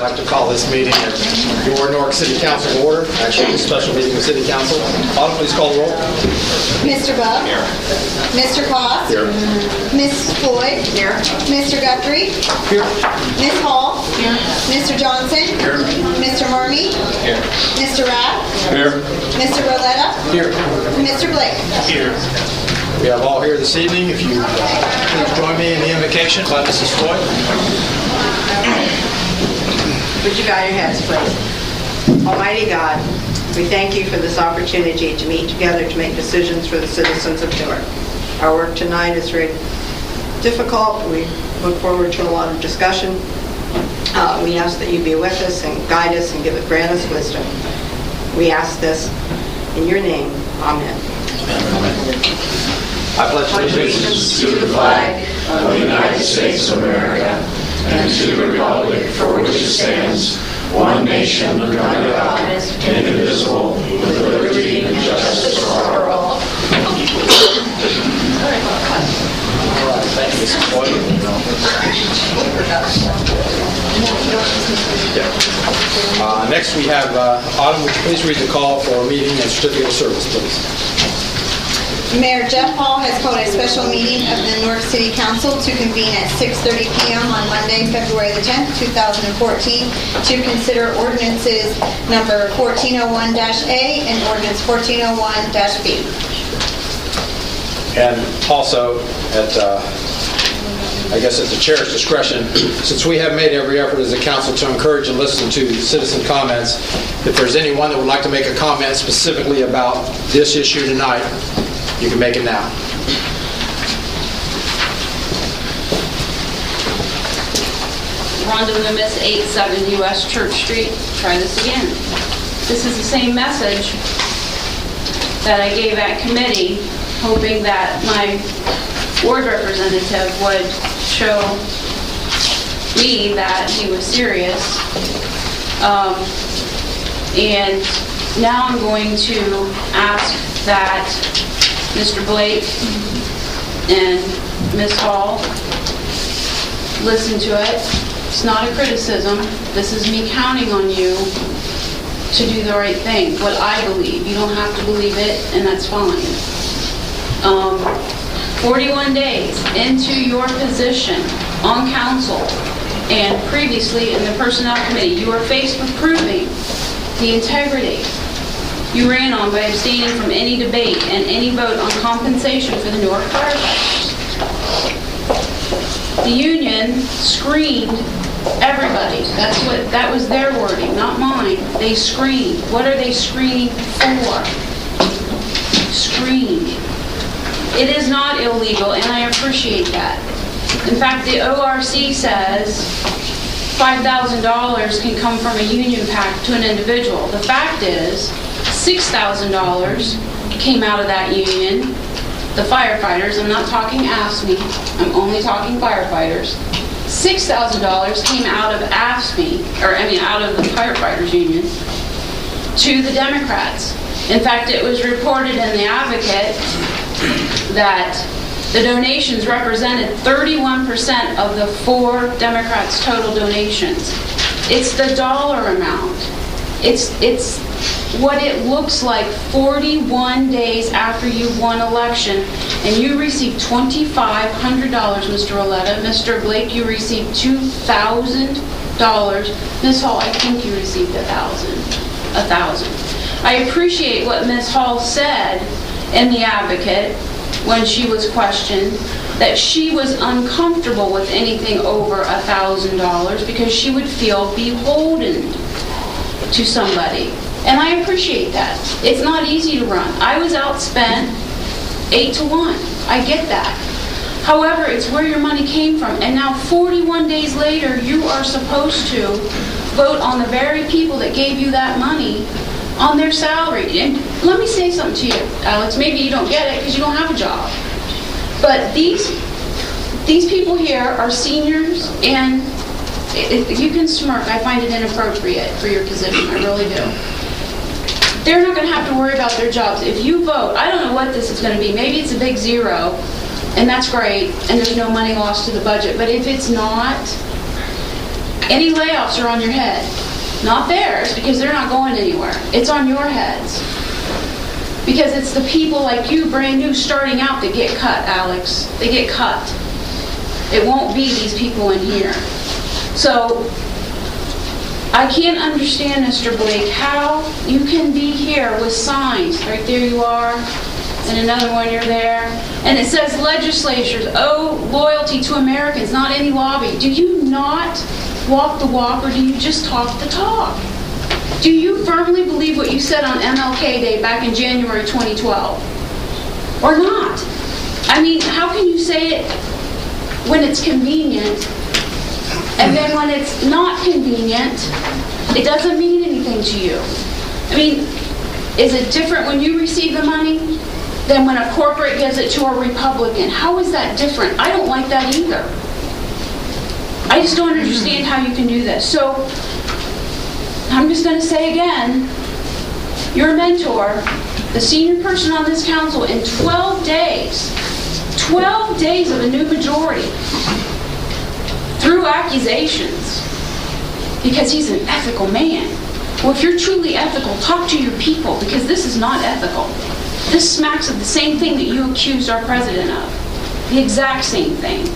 I'd like to call this meeting of your Newark City Council to order. Actually, a special meeting of City Council. Autumn, please call the roll. Mr. Buck? Here. Mr. Claus? Here. Ms. Floyd? Here. Mr. Guthrie? Here. Ms. Hall? Here. Mr. Johnson? Here. Mr. Marmee? Here. Mr. Rapp? Here. Mr. Roletta? Here. Mr. Blake? Here. We have all here this evening. If you please join me in the invocation by Mrs. Floyd. Would you bow your heads, please? Almighty God, we thank you for this opportunity to meet together to make decisions for the citizens of Newark. Our work tonight is very difficult. We look forward to a lot of discussion. We ask that you be with us and guide us and grant us wisdom. We ask this in your name. Amen. Amen. I pledge allegiance to the flag of the United States of America and to the republic for which it stands, one nation under God, indivisible, with liberty and justice for all. All right, thank you, Mrs. Floyd. Next we have Autumn. Would you please read the call for a meeting and certificate of service, please? Mayor Jeff Hall has called a special meeting of the Newark City Council to convene at 6:30 p.m. on Monday, February the 10th, 2014, to consider ordinances number 1401-A and ordinance 1401-B. And also, at the chair's discretion, since we have made every effort as a council to encourage and listen to citizen comments, if there's anyone that would like to make a comment specifically about this issue tonight, you can make it now. Rhonda Loomis, 870 West Church Street. Try this again. This is the same message that I gave at committee, hoping that my ward representative would show me that he was serious. And now I'm going to ask that Mr. Blake and Ms. Hall listen to it. It's not a criticism. This is me counting on you to do the right thing, what I believe. You don't have to believe it, and that's fine. 41 days into your position on council and previously in the personnel committee, you are faced with proving the integrity you ran on by abstaining from any debate and any vote on compensation for the Newark firefighters. The union screened everybody. That was their wording, not mine. They screened. What are they screening for? Screened. It is not illegal, and I appreciate that. In fact, the ORC says $5,000 can come from a union PAC to an individual. The fact is, $6,000 came out of that union. The firefighters, I'm not talking AFSCME, I'm only talking firefighters. $6,000 came out of AFSCME, out of the firefighters union, to the Democrats. In fact, it was reported in the Advocate that the donations represented 31% of the 4 Democrats' total donations. It's the dollar amount. It's what it looks like 41 days after you won election, and you received $2,500, Mr. Roletta. Mr. Blake, you received $2,000. Ms. Hall, I think you received $1,000. I appreciate what Ms. Hall said in the Advocate when she was questioned, that she was uncomfortable with anything over $1,000 because she would feel beholden to somebody. And I appreciate that. It's not easy to run. I was outspent 8-1. I get that. However, it's where your money came from. And now 41 days later, you are supposed to vote on the very people that gave you that money on their salary. And let me say something to you, Alex. Maybe you don't get it because you don't have a job. But these people here are seniors, and if you can smirk, I find it inappropriate for your position. I really do. They're not going to have to worry about their jobs. If you vote, I don't know what this is going to be. Maybe it's a big zero, and that's great, and there's no money lost to the budget. But if it's not, Any layoffs are on your head. Not theirs, because they're not going anywhere. It's on your heads. Because it's the people like you, brand new, starting out, that get cut, Alex. They get cut. It won't be these people in here. So, I can't understand, Mr. Blake, how you can be here with signs. Right there you are, and another one, you're there. And it says legislatures owe loyalty to Americans, not any lobby. Do you not walk the walk, or do you just talk the talk? Do you firmly believe what you said on MLK Day back in January 2012? Or not? I mean, how can you say it when it's convenient, and then when it's not convenient, it doesn't mean anything to you? I mean, is it different when you receive the money than when a corporate gives it to a Republican? How is that different? I don't like that either. I just don't understand how you can do this. So, I'm just going to say again, your mentor, the senior person on this council, in 12 days of a new majority, through accusations, because he's an ethical man. Well, if you're truly ethical, talk to your people, because this is not ethical. This smacks of the same thing that you accused our president of. The exact same thing.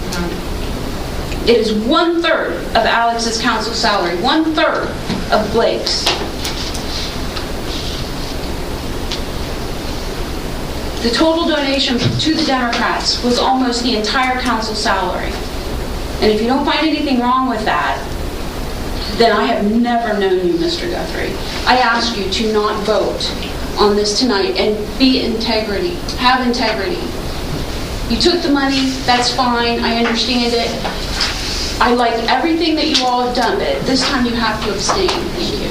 It is 1/3 of Alex's council salary, 1/3 of Blake's. The total donation to the Democrats was almost the entire council salary. And if you don't find anything wrong with that, then I have never known you, Mr. Guthrie. I ask you to not vote on this tonight and be integrity. Have integrity. You took the money, that's fine, I understand it. I like everything that you all have done, but this time you have to abstain. Thank you.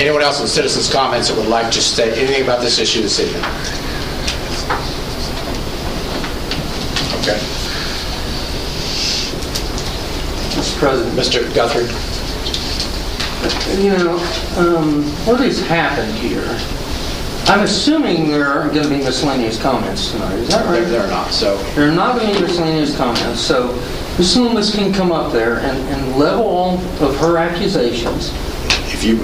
Anyone else with citizens' comments that would like to say anything about this issue this evening? Okay. Mr. President. Mr. Guthrie. You know, what has happened here? I'm assuming there aren't going to be miscellaneous comments tonight. Is that right? They're not. So there are not going to be miscellaneous comments. So Ms. Loomis can come up there and level all of her accusations.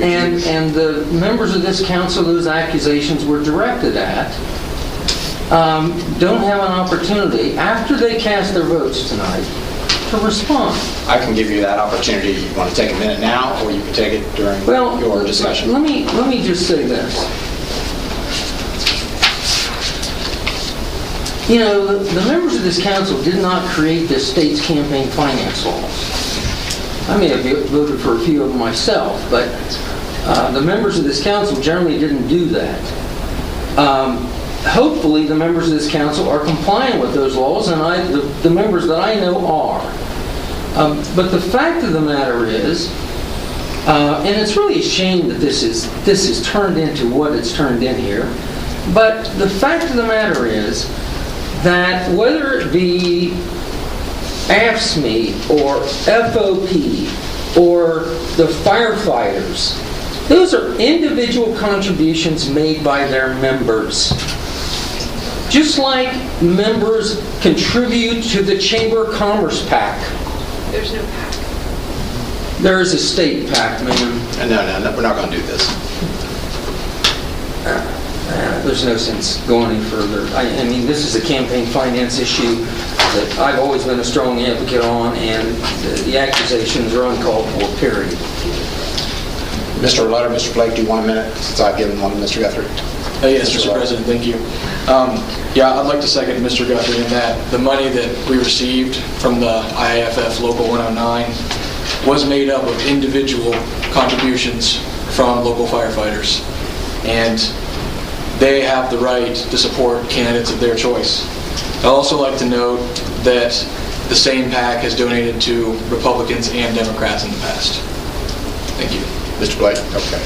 And the members of this council those accusations were directed at don't have an opportunity, after they cast their votes tonight, to respond. I can give you that opportunity. You want to take a minute now, or you can take it during your discussion? Let me just say this. You know, the members of this council did not create this state's campaign finance laws. I may have voted for a few of them myself, but the members of this council generally didn't do that. Hopefully, the members of this council are complying with those laws, and the members that I know are. But the fact of the matter is, and it's really a shame that this is turned into what it's turned in here, but the fact of the matter is that whether it be AFSCME or FOP or the firefighters, those are individual contributions made by their members. Just like members contribute to the Chamber of Commerce PAC. There's no PAC. There is a state PAC, ma'am. No, we're not going to do this. There's no sense going any further. I mean, this is a campaign finance issue that I've always been a strong advocate on, and the accusations are uncalled for, period. Mr. Letter, Mr. Blake, do you want a minute, since I've given one to Mr. Guthrie? Yes, Mr. President, thank you. Yeah, I'd like to second Mr. Guthrie in that the money that we received from the IAFF Local 109 was made up of individual contributions from local firefighters. And they have the right to support candidates of their choice. I'd also like to note that the same PAC has donated to Republicans and Democrats in the past. Thank you. Mr. Blake? Okay.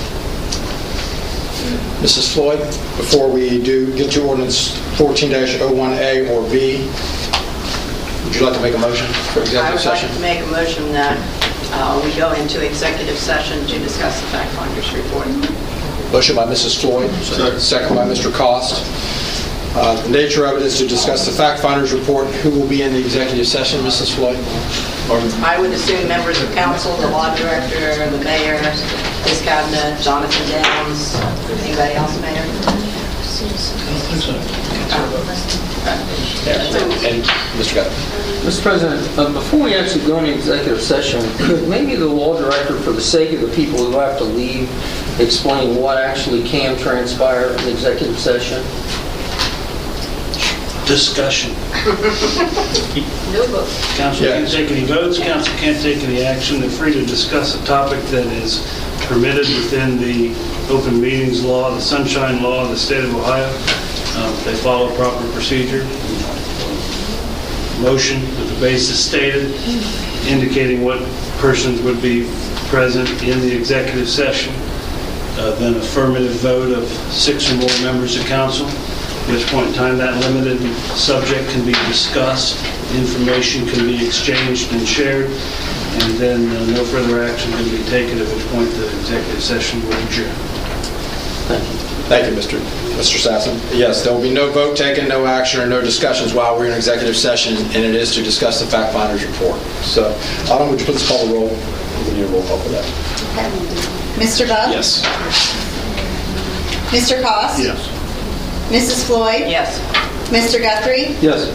Mrs. Floyd, before we get to ordinance 14-01A or B, would you like to make a motion for executive session? I would like to make a motion that we go into executive session to discuss the fact finder's report. Motion by Mrs. Floyd, second by Mr. Cost. The nature of it is to discuss the fact finder's report. Who will be in the executive session, Mrs. Floyd? I would assume members of council, the law director, the mayor, his cabinet, Jonathan Downs, anybody else, Mayor? And Mr. Guthrie? Mr. President, before we actually go into executive session, could maybe the law director, for the sake of the people who have to leave, explain what actually can transpire in executive session? Discussion. No vote. Council can't take any votes, council can't take any action. They're free to discuss a topic that is permitted within the open meetings law, the sunshine law of the state of Ohio. They follow proper procedure. Motion with the basis stated, indicating what persons would be present in the executive session. Then affirmative vote of 6 or more members of council, at which point in time that limited subject can be discussed, information can be exchanged and shared, and then no further action can be taken, at which point the executive session will adjourn. Thank you. Thank you, Mr. Sassen. Yes, there will be no vote taken, no action, or no discussions while we're in executive session, and it is to discuss the fact finder's report. So, Autumn, would you please call the roll? We need a roll call for that. Mr. Bub? Yes. Mr. Cost? Yes. Mrs. Floyd? Yes. Mr. Guthrie? Yes.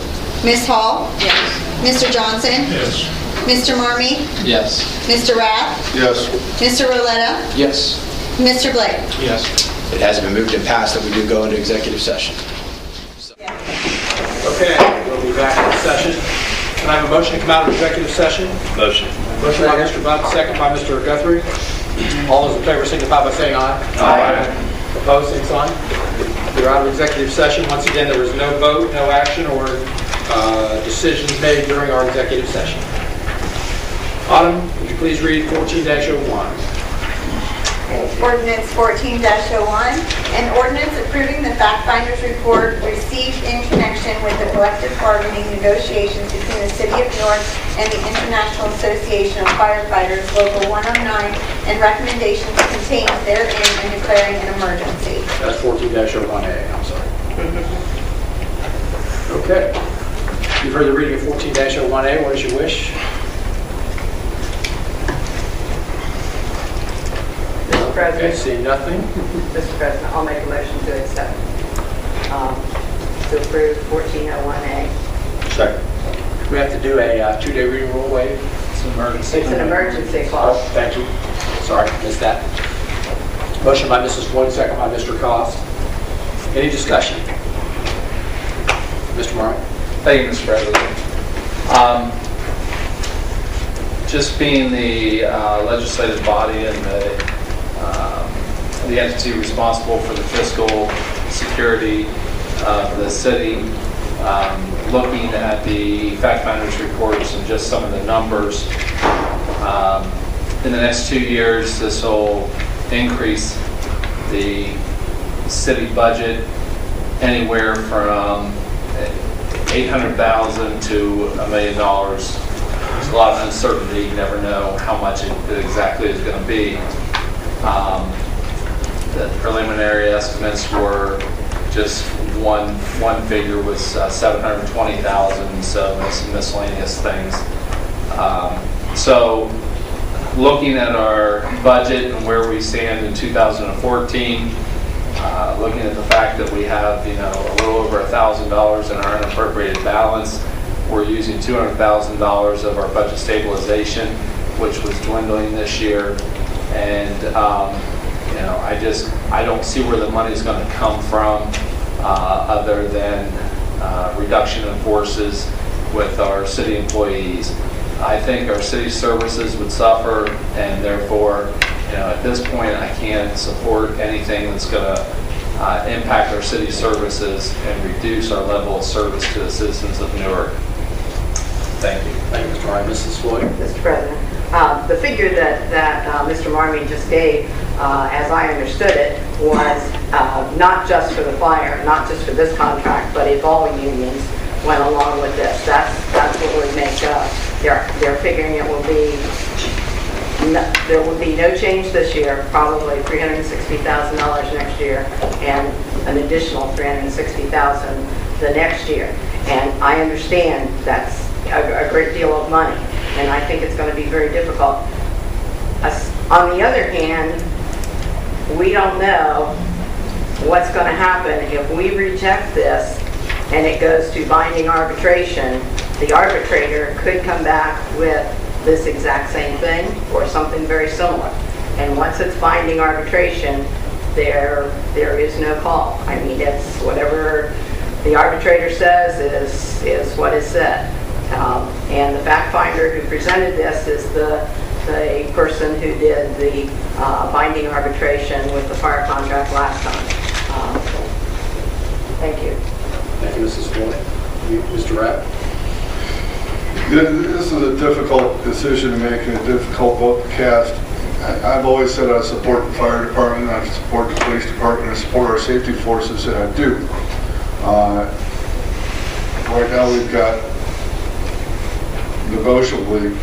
Ms. Hall? Yes. Mr. Johnson? Yes. Mr. Marmee? Yes. Mr. Rath? Yes. Mr. Roletta? Yes. Mr. Blake? Yes. It has been moved and passed that we do go into executive session. Okay, we'll be back in session. Can I have a motion to come out of executive session? Motion. Motion by Mr. Buck, second by Mr. Guthrie. All those in favor signify by saying aye. Aye. Opposed, same sign. We're out of executive session. Once again, there was no vote, no action, or decisions made during our executive session. Autumn, would you please read 14-01? Ordinance 14-01, an ordinance approving the fact finder's report received in connection with the collective bargaining negotiations between the City of Newark and the International Association of Firefighters, Local 109, and recommendations contained therein and declaring an emergency. That's 14-01A, I'm sorry. Okay. You've heard the reading of 14-01A. What is your wish? Mr. Okay, President, seeing nothing. Mr. President, I'll make a motion to accept, to approve 1401A. Second. We have to do a 2-day reading rule waive. It's an emergency. It's an emergency Oh, clause. thank you. Sorry, missed that. Motion by Mrs. Floyd, second by Mr. Cost. Any discussion? Mr. Murray? Thank you, Mr. President. Just being the legislative body and the entity responsible for the fiscal security of the city, looking at the fact finders reports and just some of the numbers, in the next 2 years, this will increase the city budget anywhere from $800,000 to $1 million. There's a lot of uncertainty. You never know how much it exactly is going to be. The preliminary estimates were just one figure was $720,000, so there's some miscellaneous things. So looking at our budget and where we stand in 2014, looking at the fact that we have, a little over $1,000 in our unappropriated balance, we're using $200,000 of our budget stabilization, which was dwindling this year, and I don't see where the money's going to come from other than reduction in forces with our city employees. I think our city services would suffer, and therefore, at this point, I can't support anything that's going to impact our city services and reduce our level of service to the citizens of Newark. Thank you. Thank you, Mr. Murray. Mrs. Floyd? Mr. President, the figure that Mr. Marmee just gave, as I understood it, was not just for the fire, not just for this contract, but if all unions went along with this. That's what would make, they're figuring it will be, there will be no change this year, probably $360,000 next year, and an additional $360,000 the next year. And I understand that's a great deal of money. and I think it's going to be very difficult. On the other hand, we don't know what's going to happen if we reject this and it goes to binding arbitration. The arbitrator could come back with this exact same thing or something very similar. And once it's binding arbitration, there is no call. I mean, it's whatever the arbitrator says is what is said. And the fact finder who presented this is the person who did the binding arbitration with the fire contract last time. Thank you. Thank you, Mrs. Floyd. Mr. Rapp? This is a difficult decision to make and a difficult vote to cast. I've always said I support the fire department, I support the police department, I support our safety forces, and I do. Right now we've got negotiably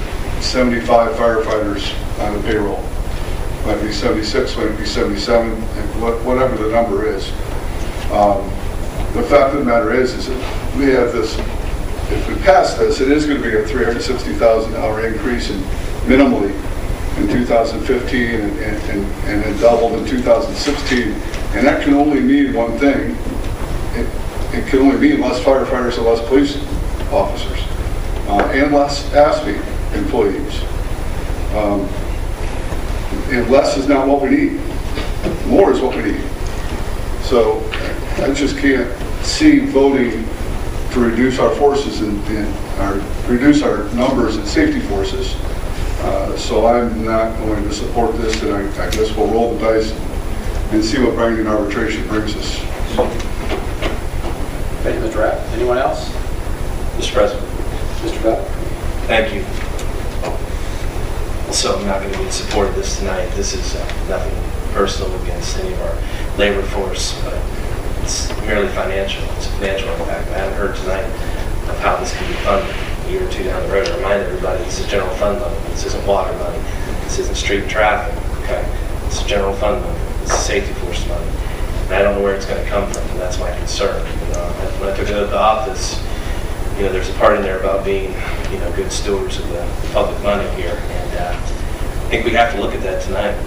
75 firefighters on the payroll. Might be 76, might be 77, whatever the number is. The fact of the matter is that we have this, if we pass this, it is going to be a $360,000 increase minimally in 2015 and then doubled in 2016. And that can only mean one thing. It can only mean less firefighters and less police officers and less ASME employees. And less is not what we need. More is what we need. So I just can't see voting to reduce our forces and reduce our numbers in safety forces. So I'm not going to support this, and I guess we'll roll the dice and see what binding arbitration brings us. Thank you, Mr. Rapp. Anyone else? Mr. President. Mr. Bell? Thank you. So I'm not going to be in support of this tonight. This is nothing personal against any of our labor force, but it's merely financial. It's a financial impact. I haven't heard tonight of how this can be funded a year or two down the road. I remind everybody this is general fund money. This isn't water money. This isn't street traffic. Okay, it's general fund money. This is safety force money. And I don't know where it's going to come from, and that's my concern. When I took it to office, there's a part in there about being, good stewards of the public money here, and I think we have to look at that tonight.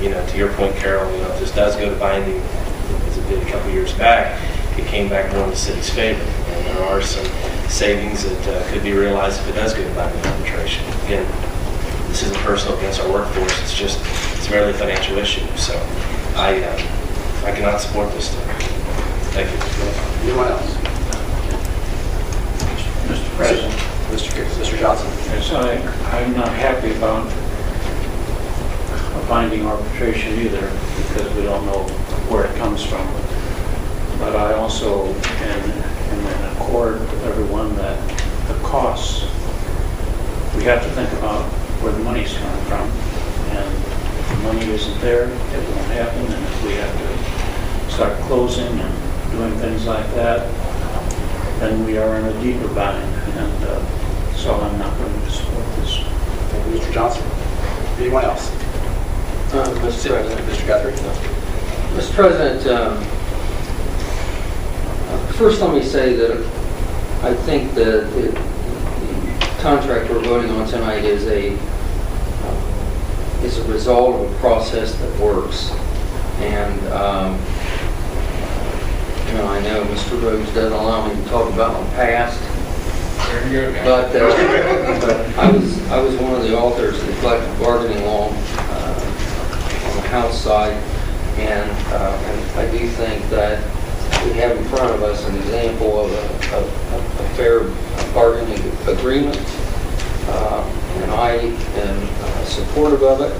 And to your point, Carol, if this does go to binding, as it did a couple years back, it came back more in the city's favor, and there are some savings that could be realized if it does go to binding arbitration. Again, this isn't personal against our workforce; it's merely a financial issue. So I cannot support this tonight. Thank you. Anyone else? Mr. President. Mr. Johnson. Yes, I'm not happy about a binding arbitration either, because we don't know where it comes from. But I also am in accord with everyone that the costs, we have to think about where the money's coming from. And if the money isn't there, it won't happen. And if we have to start closing and doing things like that, then we are in a deeper bind. And so I'm not going to support this. Thank you, Mr. Johnson. Anyone else? Mr. President. Mr. Guthrie. Mr. President, first let me say that I think that the contract we're voting on tonight is a result of a process that works. And I know Mr. Rhodes doesn't allow me to talk about my past. But I was one of the authors of the collective bargaining law on the House side, and I do think that we have in front of us an example of a fair bargaining agreement, and I am supportive of it.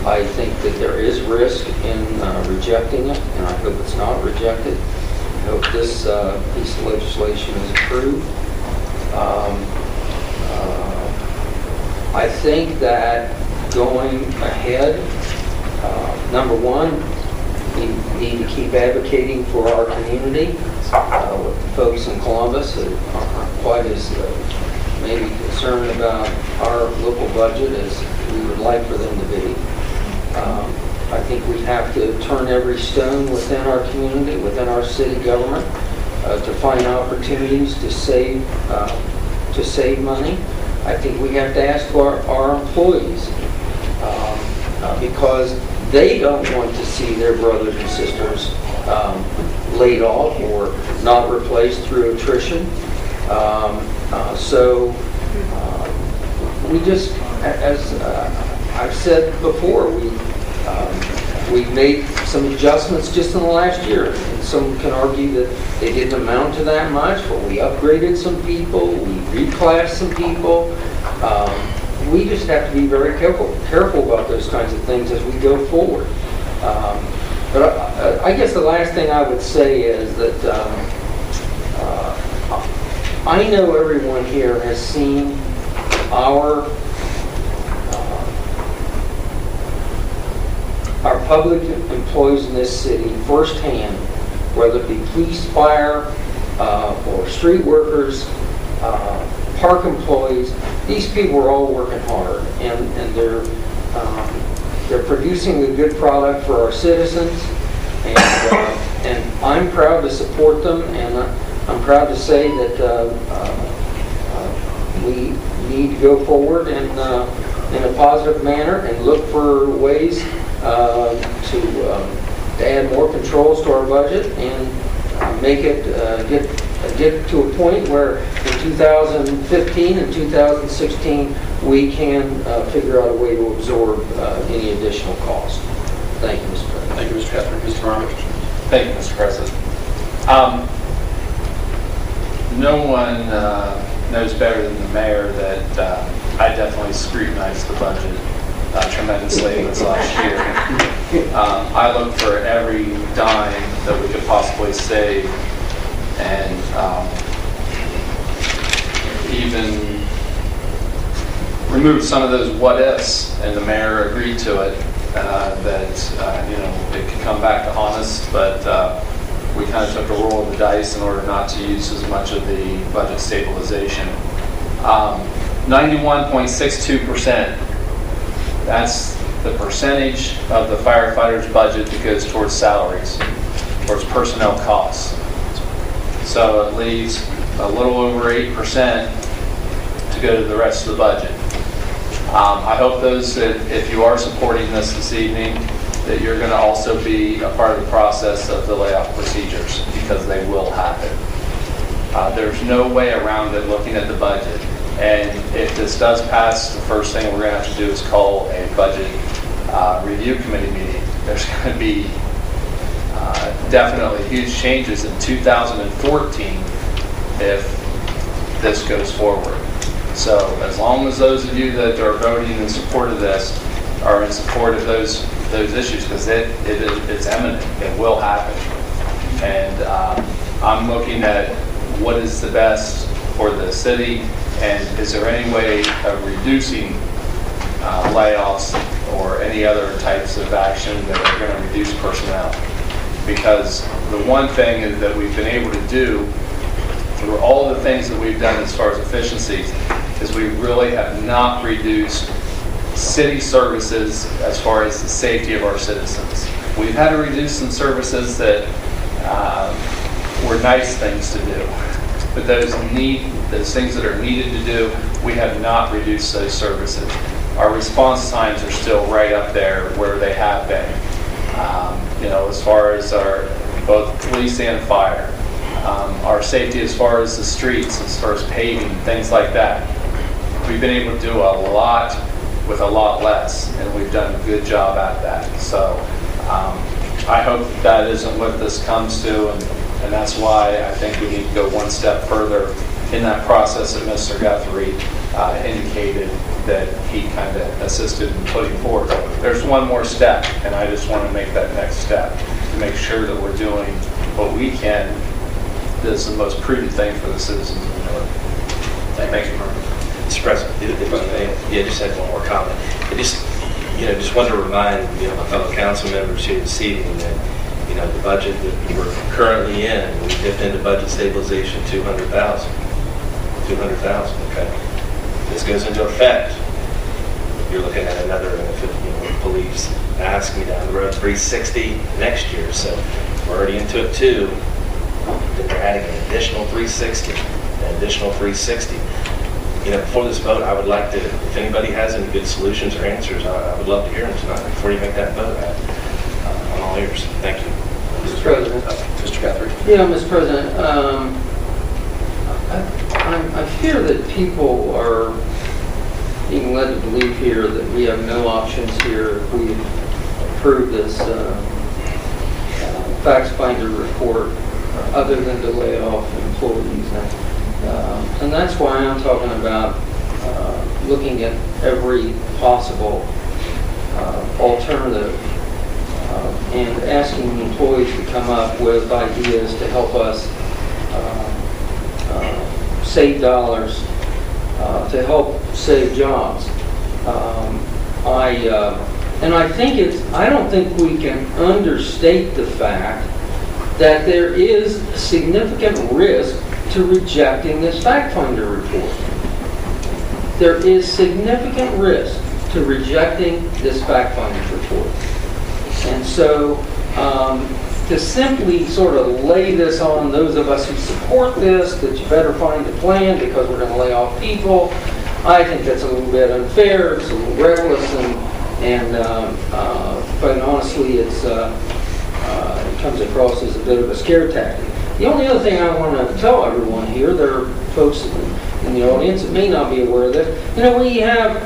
I think that there is risk in rejecting it, and I hope it's not rejected. I hope this piece of legislation is approved. I think that going ahead, number one, we need to keep advocating for our community. With the folks in Columbus that aren't quite as maybe concerned about our local budget as we would like for them to be. I think we have to turn every stone within our community, within our city government, to find opportunities to save money. I think we have to ask our employees, because they don't want to see their brothers and sisters laid off or not replaced through attrition. So we just, as I've said before, we've made some adjustments just in the last year. And some can argue that they didn't amount to that much, but we upgraded some people, we reclassed some people. We just have to be very careful about those kinds of things as we go forward. But I guess the last thing I would say is that I know everyone here has seen our public employees in this city firsthand, whether it be police, fire, or street workers, park employees. These people are all working hard, and they're producing a good product for our citizens, and I'm proud to support them, and I'm proud to say that we need to go forward in a positive manner and look for ways to add more controls to our budget and make it get to a point where in 2015 and 2016 we can figure out a way to absorb any additional cost. Thank you, Mr. President. Thank you, Mr. Guthrie. Mr. Armitage. Thank you, Mr. President. No one knows better than the mayor that I definitely scrutinized the budget tremendously this last year. I looked for every dime that we could possibly save, and even removed some of those what-ifs, and the mayor agreed to it, that it could come back to honest, but we kind of took a roll of the dice in order not to use as much of the budget stabilization. 91.62%, that's the percentage of the firefighters' budget that goes towards salaries, towards personnel costs. So it leaves a little over 8% to go to the rest of the budget. I hope those that, if you are supporting this evening, that you're going to also be a part of the process of the layoff procedures, because they will happen. There's no way around it looking at the budget. And if this does pass, the first thing we're going to have to do is call a budget review committee meeting. There's going to be definitely huge changes in 2014 if this goes forward. So as long as those of you that are voting in support of this are in support of those issues, because it's imminent, it will happen. And I'm looking at what is the best for the city, and is there any way of reducing layoffs or any other types of action that are going to reduce personnel? Because the one thing is that we've been able to do through all the things that we've done as far as efficiencies is we really have not reduced city services as far as the safety of our citizens. We've had to reduce some services that were nice things to do, but those things that are needed to do, we have not reduced those services. Our response times are still right up there where they have been. As far as our both police and fire, our safety as far as the streets, as far as paving, things like that. We've been able to do a lot with a lot less, and we've done a good job at that. So I hope that isn't what this comes to, and that's why I think we need to go one step further in that process that Mr. Guthrie indicated that he kind of assisted in putting forward. There's one more step, and I just want to make that next step to make sure that we're doing what we can that's the most prudent thing for the citizens of Newark. Thank you, Mark. Mr. President, if I may, just had one more comment. I just want to remind my fellow council members here this evening that the budget that we're currently in, we dipped into budget stabilization $200,000. Okay. This goes into effect. You're looking at another, if police ask me down the road, $360 next year. So we're already into it too. Then we're adding an additional $360, an additional $360. before this vote, I would like to, if anybody has any good solutions or answers, I would love to hear them tonight before you make that vote. I'm all ears. Thank you. Mr. President. Mr. Guthrie. Yeah, Mr. President, I fear that people are being led to believe here that we have no options here if we approve this fact finder report other than to lay off employees. And that's why I'm talking about looking at every possible alternative and asking employees to come up with ideas to help us save dollars, to help save jobs. I don't think we can understate the fact that there is significant risk to rejecting this fact finder report. There is significant risk to rejecting this fact finder report. And so to simply sort of lay this on those of us who support this, that you better find a plan because we're going to lay off people, I think that's a little bit unfair, it's a little reckless, and quite honestly, it comes across as a bit of a scare tactic. The only other thing I want to tell everyone here, there are folks in the audience that may not be aware of this, we have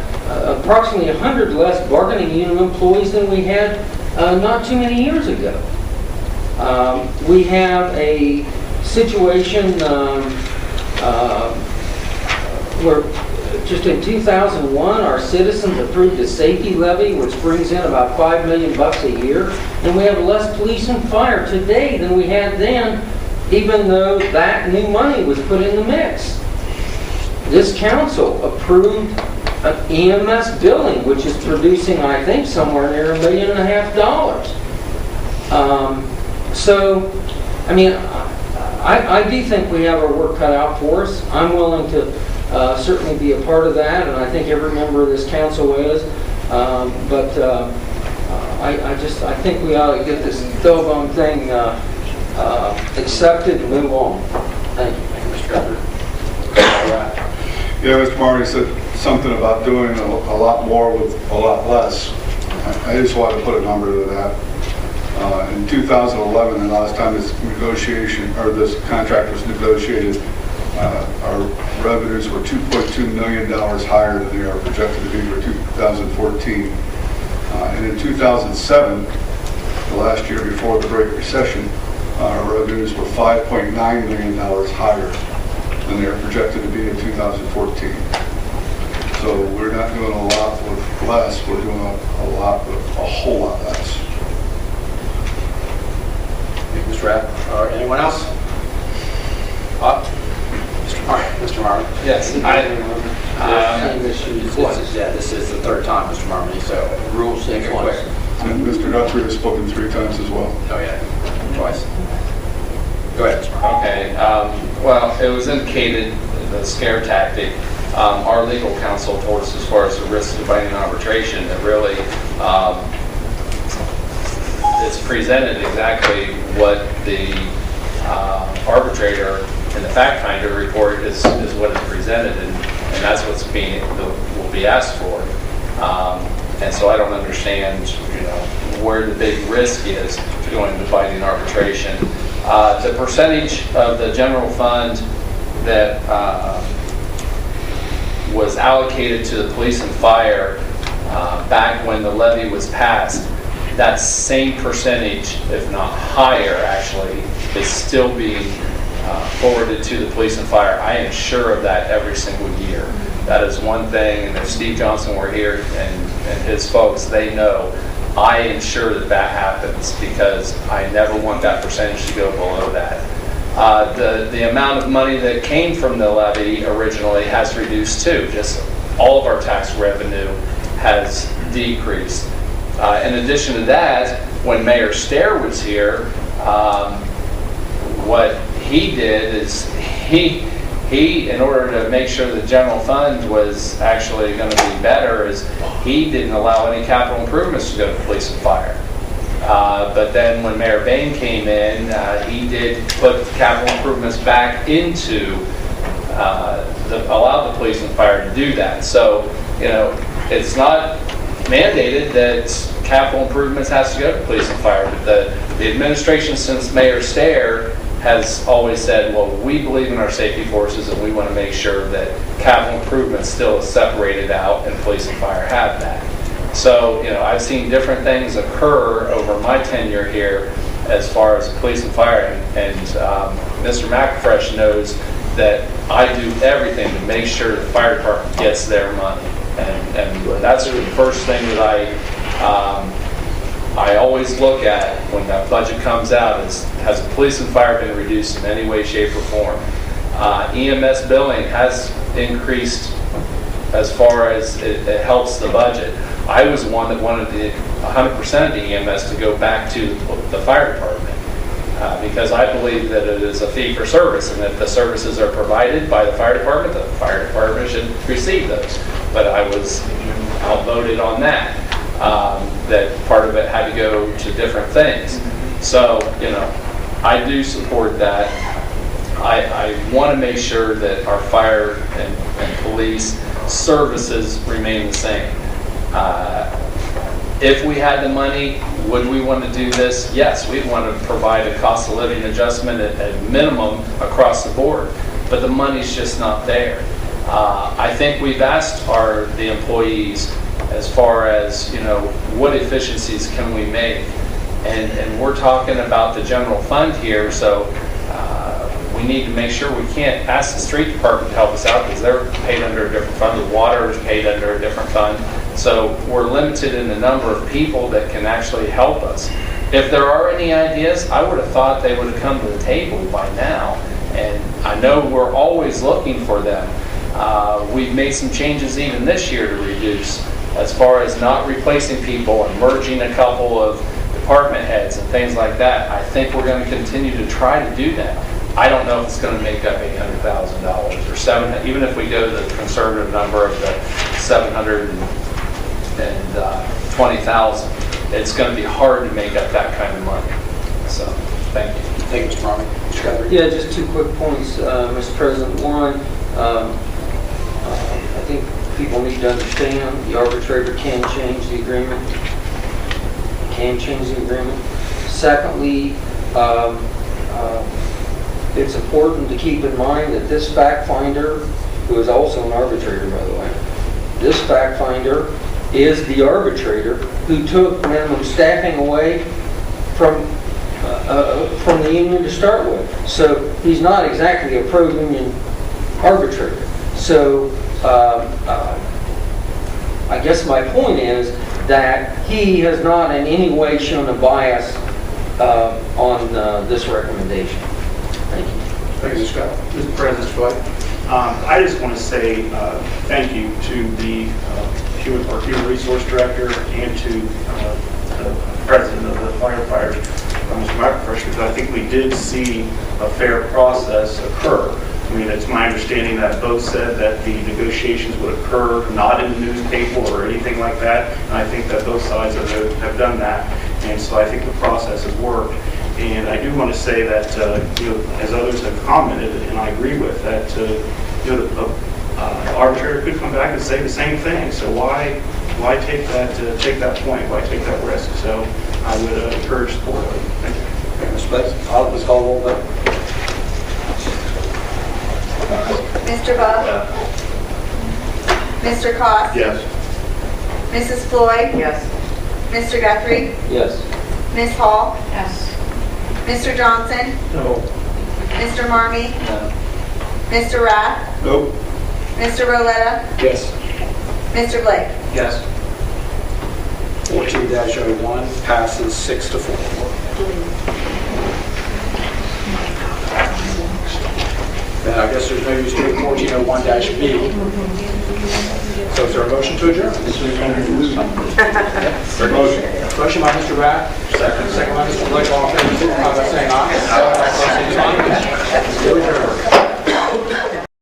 approximately 100 less bargaining unit employees than we had not too many years ago. We have a situation where just in 2001, our citizens approved a safety levy, which brings in about $5 million a year, and we have less police and fire today than we had then, even though that new money was put in the mix. This council approved an EMS billing, which is producing, I think, somewhere near $1.5 million. I do think we have our work cut out for us. I'm willing to certainly be a part of that, and I think every member of this council is. I think we ought to get this doggone thing accepted and move on. Thank you. Mr. Guthrie. Yeah, Mr. Marty said something about doing a lot more with a lot less. I just wanted to put a number to that. In 2011, the last time this contract was negotiated, our revenues were $2.2 million higher than they are projected to be for 2014. And in 2007, the last year before the Great Recession, our revenues were $5.9 million higher than they are projected to be in 2014. So we're not doing a lot with less, we're doing a lot with a whole lot less. Thank you, Mr. Rapp. Anyone else? Mr. Marmon? Yes. This is the third time, Mr. Marmon, so rules take it quick. And Mr. Guthrie has spoken 3 times as well. Oh, yeah, twice. Go ahead, Mr. Marmon. Okay. Well, it was indicated, the scare tactic. Our legal counsel told us as far as the risk of binding arbitration, that really it's presented exactly what the arbitrator in the fact finder report is what is presented, and that's what's will be asked for. And so I don't understand, where the big risk is to going to binding arbitration. The percentage of the general fund that was allocated to the police and fire back when the levy was passed, that same percentage, if not higher actually, is still being forwarded to the police and fire. I am sure of that every single year. That is one thing, and if Steve Johnson were here and his folks, they know I ensure that happens because I never want that percentage to go below that. The amount of money that came from the levy originally has reduced too. Just all of our tax revenue has decreased. In addition to that, when Mayor Stair was here, what he did is he, in order to make sure the general fund was actually going to be better, is he didn't allow any capital improvements to go to police and fire. But then when Mayor Bain came in, he did put capital improvements back into allow the police and fire to do that. So, it's not mandated that capital improvements has to go to police and fire, but the administration since Mayor Stair has always said, well, we believe in our safety forces and we want to make sure that capital improvements still is separated out and police and fire have that. So, I've seen different things occur over my tenure here as far as police and fire, and Mr. McFresh knows that I do everything to make sure the fire department gets their money. And that's the first thing that I always look at when that budget comes out is, has the police and fire been reduced in any way, shape, or form? EMS billing has increased as far as it helps the budget. I was one that wanted 100% of the EMS to go back to the fire department because I believe that it is a fee for service, and if the services are provided by the fire department should receive those. But I was outvoted on that. That part of it had to go to different things. So, I do support that. I want to make sure that our fire and police services remain the same. If we had the money, would we want to do this? Yes, we'd want to provide a cost of living adjustment at minimum across the board, but the money's just not there. I think we've asked the employees as far as, what efficiencies can we make? And we're talking about the general fund here, so we need to make sure we can't ask the street department to help us out because they're paid under a different fund. The water is paid under a different fund. So we're limited in the number of people that can actually help us. If there are any ideas, I would have thought they would have come to the table by now. And I know we're always looking for them. We've made some changes even this year to reduce, as far as not replacing people and merging a couple of department heads and things like that. I think we're going to continue to try to do that. I don't know if it's going to make up $800,000 or $700,000, even if we go to the conservative number of the $720,000. It's going to be hard to make up that kind of money. So, thank you. Thank you, Mr. Marmee. Mr. Guthrie? Yeah, just two quick points, Mr. President. One, I think people need to understand the arbitrator can change the agreement. Secondly, it's important to keep in mind that this fact finder, who is also an arbitrator, by the way, this fact finder is the arbitrator who took minimum staffing away from the union to start with. So he's not exactly a pro-union arbitrator. So I guess my point is that he has not in any way shown a bias on this recommendation. Thank you. Thank you, Mr. Scott. Mr. President, Floyd? I just want to say thank you to the Human Resource Director and to the President of the Firefighters, Mr. McFresh, because I think we did see a fair process occur. I mean, it's my understanding that both said that the negotiations would occur not in the newspaper or anything like that, and I think that both sides have done that, and so I think the process has worked. And I do want to say that, as others have commented, and I agree with that, the arbitrator could come back and say the same thing. So why take that point? Why take that risk? So I would encourage support of it. Thank you. Mr. Bates, let's call the roll vote. Mr. Bub? Mr. Koss? Yes. Mrs. Floyd? Yes. Mr. Guthrie? Yes. Ms. Hall? Yes. Mr. Johnson? No. Mr. Marmee? No. Mr. Rath? Nope. Mr. Roletta? Yes. Mr. Blake? Yes. 14-01 passes 6-4. Then I guess there's no use doing 14-01-B. So is there a motion to adjourn? Motion by Mr. Rath, second by Mr. Blake. All in favor, signify by saying aye.